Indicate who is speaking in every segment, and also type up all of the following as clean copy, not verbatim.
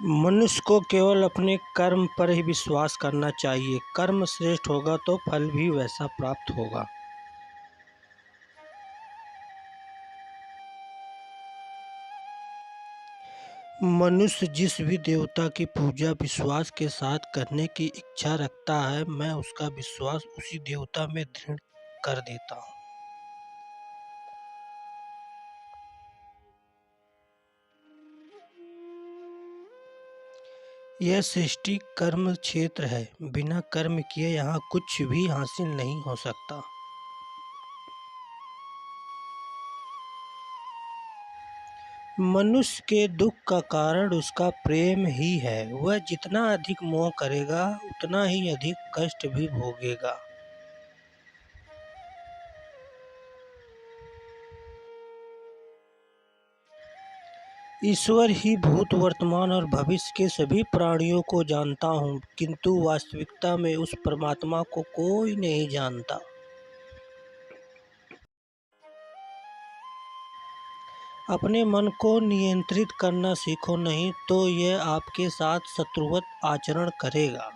Speaker 1: मनुष्य को केवल अपने कर्म पर ही विश्वास करना चाहिए। कर्म श्रेष्ठ होगा तो फल भी वैसा प्राप्त होगा। मनुष्य जिस भी देवता की पूजा विश्वास के साथ करने की इच्छा रखता है, मैं उसका विश्वास उसी देवता में दृढ़ कर देता हूँ। यह सृष्टि कर्म क्षेत्र है। बिना कर्म किए यहाँ कुछ भी हासिल नहीं हो सकता। मनुष्य के दुख का कारण उसका प्रेम ही है। वह जितना अधिक मोह करेगा उतना ही अधिक कष्ट भी भोगेगा। ईश्वर ही भूत, वर्तमान और भविष्य के सभी प्राणियों को जानता हूँ, किंतु वास्तविकता में उस परमात्मा को कोई नहीं जानता। अपने मन को नियंत्रित करना सीखो, नहीं तो यह आपके साथ शत्रुवत आचरण करेगा।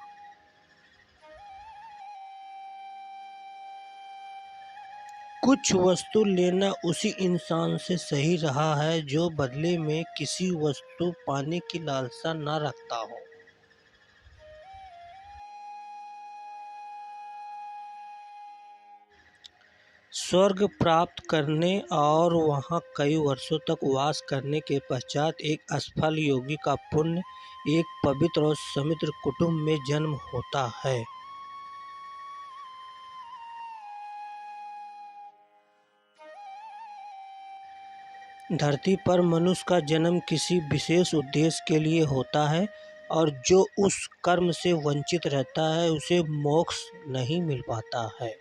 Speaker 1: कुछ वस्तु लेना उसी इंसान से सही रहा है जो बदले में किसी वस्तु पाने की लालसा न रखता हो। स्वर्ग प्राप्त करने और वहां कई वर्षों तक वास करने के पश्चात एक असफल योगी का पुण्य एक पवित्र और समृद्ध कुटुंब में जन्म होता है। धरती पर मनुष्य का जन्म किसी विशेष उद्देश्य के लिए होता है, और जो उस कर्म से वंचित रहता है उसे मोक्ष नहीं मिल पाता है।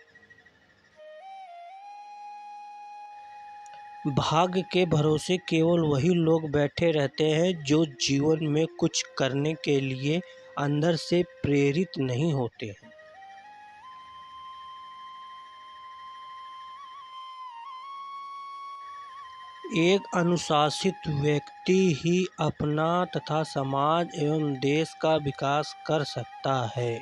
Speaker 1: भाग्य के भरोसे केवल वही लोग बैठे रहते हैं जो जीवन में कुछ करने के लिए अंदर से प्रेरित नहीं होते हैं। एक अनुशासित व्यक्ति ही अपना तथा समाज एवं देश का विकास कर सकता है।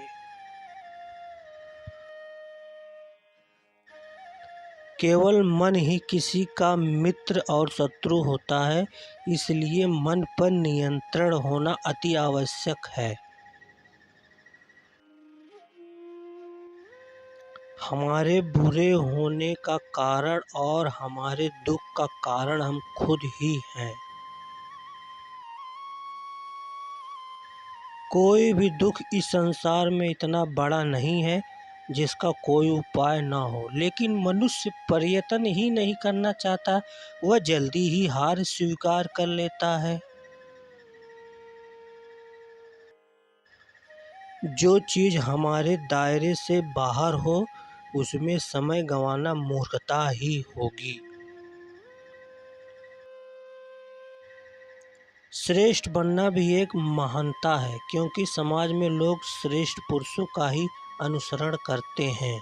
Speaker 1: केवल मन ही किसी का मित्र और शत्रु होता है, इसलिए मन पर नियंत्रण होना अति आवश्यक है। हमारे बुरे होने का कारण और हमारे दुख का कारण हम खुद ही हैं। कोई भी दुख इस संसार में इतना बड़ा नहीं है जिसका कोई उपाय न हो, लेकिन मनुष्य प्रयत्न ही नहीं करना चाहता। वह जल्दी ही हार स्वीकार कर लेता है। जो चीज़ हमारे दायरे से बाहर हो उसमें समय गंवाना मूर्खता ही होगी। श्रेष्ठ बनना भी एक महानता है, क्योंकि समाज में लोग श्रेष्ठ पुरुषों का ही अनुसरण करते हैं।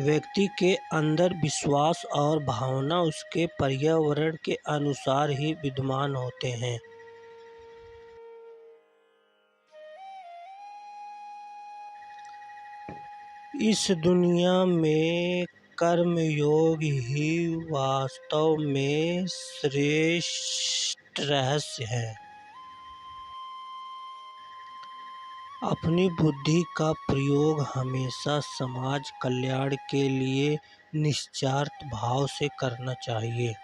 Speaker 1: व्यक्ति के अंदर विश्वास और भावना उसके पर्यावरण के अनुसार ही विद्यमान होते हैं। इस दुनिया में कर्मयोग ही वास्तव में श्रेष्ठ रहस्य है। अपनी बुद्धि का प्रयोग हमेशा समाज कल्याण के लिए निस्वार्थ भाव से करना चाहिए।